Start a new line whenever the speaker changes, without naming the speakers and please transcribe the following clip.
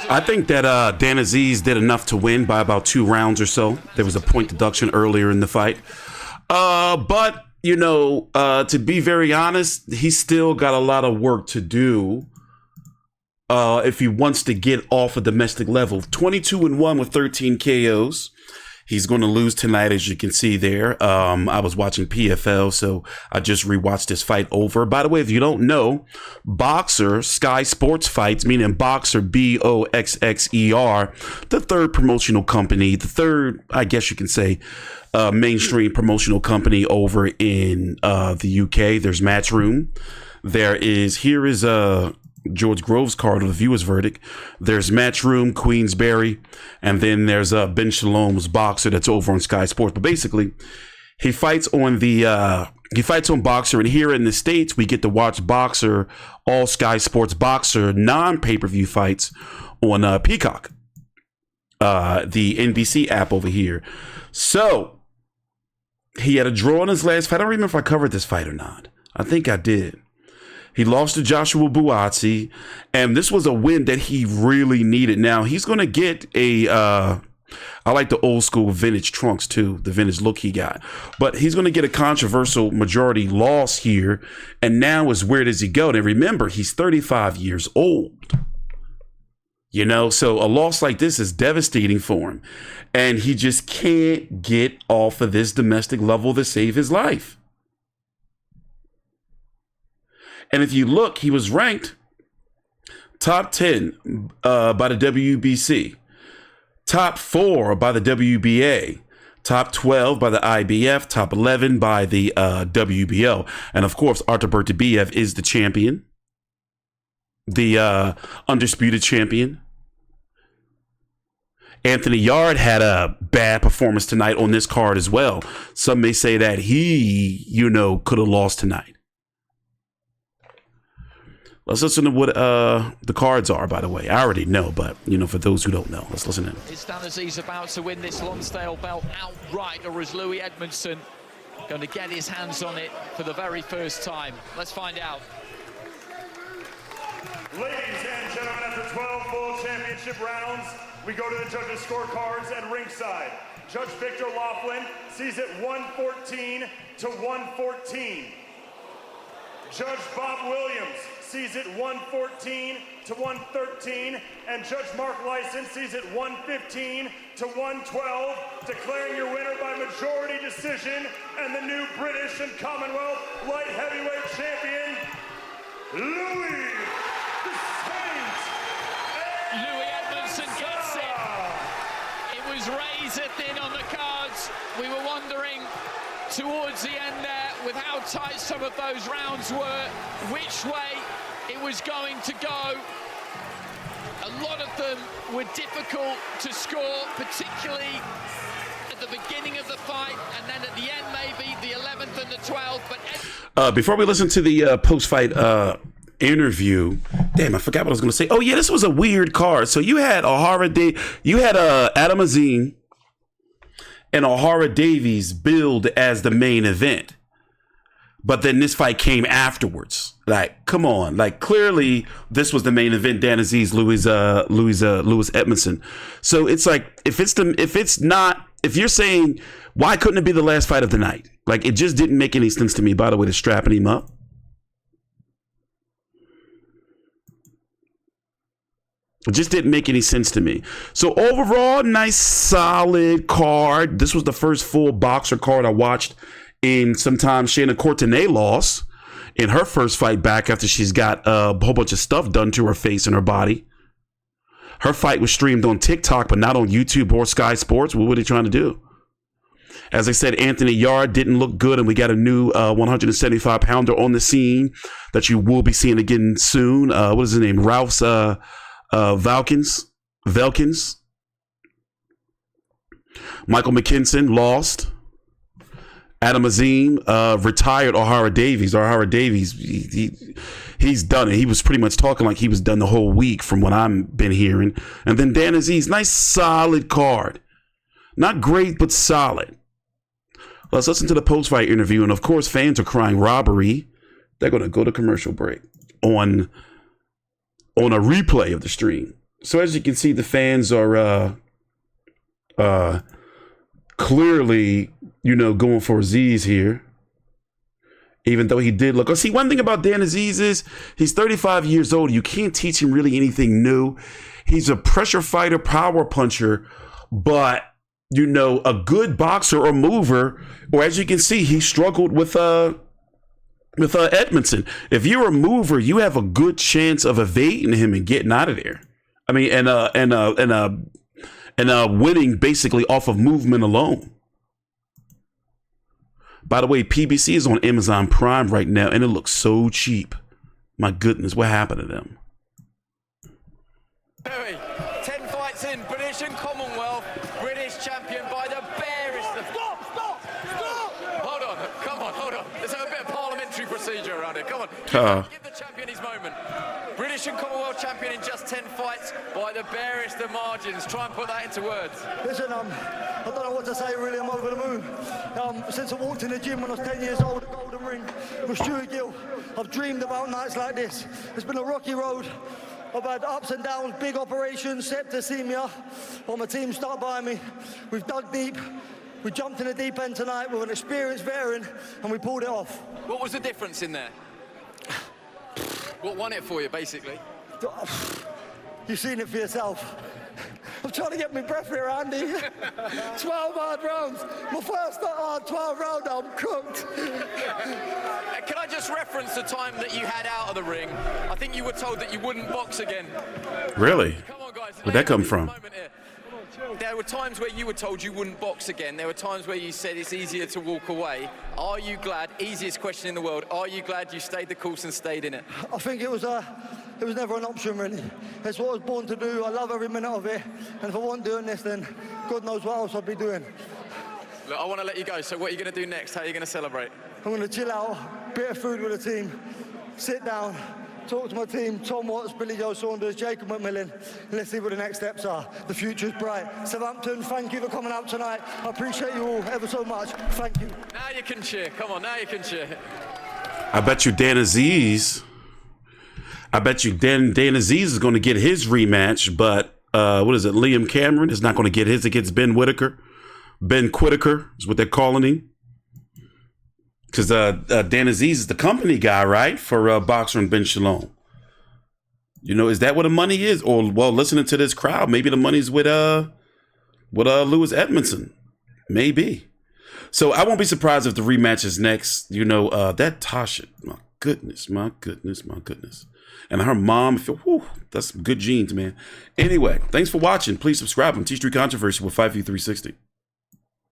I think that Dan Azeez did enough to win by about 2 rounds or so. There was a point deduction earlier in the fight. But, to be very honest, he's still got a lot of work to do if he wants to get off a domestic level. 22-1 with 13 KOs. He's going to lose tonight, as you can see there. I was watching PFL, so I just rewatched this fight over. By the way, if you don't know, Boxer, Sky Sports Fights, meaning Boxer, Boxxer, the third promotional company, the third, I guess you can say, mainstream promotional company over in the UK. There's Matchroom. Here is George Grove's card on the viewer's verdict. There's Matchroom, Queensberry, and then there's Ben Shalom's Boxer that's over on Sky Sports. But basically, he fights on Boxer, and here in the States, we get to watch Boxer, all Sky Sports Boxer non-pay-per-view fights on Peacock, the NBC app over here. So he had a draw in his last fight. I don't remember if I covered this fight or not. I think I did. He lost to Joshua Buatsi, and this was a win that he really needed. Now, he's going to get I like the old school vintage trunks too, the vintage look he got. But he's going to get a controversial majority loss here, and now is where does he go? And remember, he's 35 years old. So a loss like this is devastating for him, and he just can't get off of this domestic level to save his life. And if you look, he was ranked top 10 by the WBC, top 4 by the WBA, top 12 by the IBF, top 11 by the WBO. And of course, Artur Beterbiev is the champion, the undisputed champion. Anthony Yarde had a bad performance tonight on this card as well. Some may say that he, could have lost tonight. Let's listen to what the cards are, by the way. I already know, but, for those who don't know, let's listen in.
Is Dan Azeez about to win this Lonsdale belt outright, or is Louis Edmondson going to get his hands on it for the very first time? Let's find out.
Ladies and gentlemen, after 12 full championship rounds, we go to the judges' scorecards at ringside. Judge Victor Laughlin sees it 114 to 114. Judge Bob Williams sees it 114 to 113, and Judge Mark Lyson sees it 115 to 112, declaring your winner by majority decision and the new British and Commonwealth light heavyweight champion, Louis the Saint
Edmondson gets it. It was razor thin on the cards. We were wondering towards the end there, with how tight some of those rounds were, which way it was going to go. A lot of them were difficult to score, particularly at the beginning of the fight, and then at the end maybe the 11th and the 12th. But
before we listen to the post-fight interview, damn, I forgot what I was going to say. Oh yeah, this was a weird card. So you had Adam Azeez and Ohara Davies billed as the main event. But then this fight came afterwards. Like, come on. Like, clearly this was the main event. Dan Azeez, Louis Edmondson. So it's like, if you're saying, why couldn't it be the last fight of the night? Like, it just didn't make any sense to me, by the way, to strapping him up. It just didn't make any sense to me. So overall, nice, solid card. This was the first full boxer card I watched in some time. Shayna Courtenay lost in her first fight back after she's got a whole bunch of stuff done to her face and her body. Her fight was streamed on TikTok, but not on YouTube or Sky Sports. What were they trying to do? As I said, Anthony Yarde didn't look good, and we got a new 175-pounder on the scene that you will be seeing again soon. What is his name? Ralph's Velkins. Michael McKinson lost. Adam Azeez retired. Ohara Davies, he's done it. He was pretty much talking like he was done the whole week from what I've been hearing. And then Dan Azeez, nice solid card. Not great, but solid. Let's listen to the post-fight interview. And of course, fans are crying robbery. They're going to go to commercial break on on a replay of the stream. So as you can see, the fans are clearly, you know, going for Azeez here. Even though he did look. Oh, see, one thing about Dan Azeez is he's 35 years old. You can't teach him really anything new. He's a pressure fighter, power puncher, but, you know, a good boxer or mover. Or as you can see, he struggled with Edmondson. If you're a mover, you have a good chance of evading him and getting out of there. I mean, and winning basically off of movement alone. By the way, PBC is on Amazon Prime right now, and it looks so cheap. My goodness, what happened to them?
10 fights in, British and Commonwealth, British champion by the barest. Stop! Hold on, come on, hold on. There's a bit of parliamentary procedure around it. Come on, give the champion his moment. British and Commonwealth champion in just 10 fights by the barest of margins. Try and put that into words.
Listen, I don't know what to say really, I'm over the moon. Since I walked in the gym when I was 10 years old, the Golden Ring with Stuart Gill, I've dreamed about nights like this. It's been a rocky road. I've had ups and downs, big operations, septicemia. Well, my team stuck by me. We've dug deep. We jumped in the deep end tonight with an experienced veteran, and we pulled it off.
What was the difference in there? What won it for you, basically?
You've seen it for yourself. I'm trying to get my breath here, Andy. 12 hard rounds. My first 12 round, I'm cooked.
Can I just reference the time that you had out of the ring? I think you were told that you wouldn't box again.
Really?
Come on, guys.
Where'd that come from?
There were times where you were told you wouldn't box again. There were times where you said it's easier to walk away. Are you glad? Easiest question in the world. Are you glad you stayed the course and stayed in it?
I think it was never an option, really. It's what I was born to do. I love every minute of it. And if I wasn't doing this, then God knows what else I'd be doing.
Look, I want to let you go. So what are you going to do next? How are you going to celebrate?
I'm going to chill out, bit of food with the team, sit down, talk to my team, Tom Watts, Billy Joe Saunders, Jacob McMillan, and let's see what the next steps are. The future's bright. Southampton, thank you for coming out tonight. I appreciate you all ever so much. Thank you.
Now you can cheer. Come on, now you can cheer.
I bet you Dan Azeez is going to get his rematch, but what is it? Liam Cameron is not going to get his against Ben Whitaker. Ben Whitaker is what they're calling him. Because Dan Azeez is the company guy, right? For Boxer and Ben Shalom. You know, is that what the money is? Or, well, listening to this crowd, maybe the money's with Lewis Edmondson. Maybe. So I won't be surprised if the rematch is next. You know, that Tasha, my goodness. And her mom, whew, that's some good genes, man. Anyway, thanks for watching. Please subscribe on TstreeT Controversy with 5v360.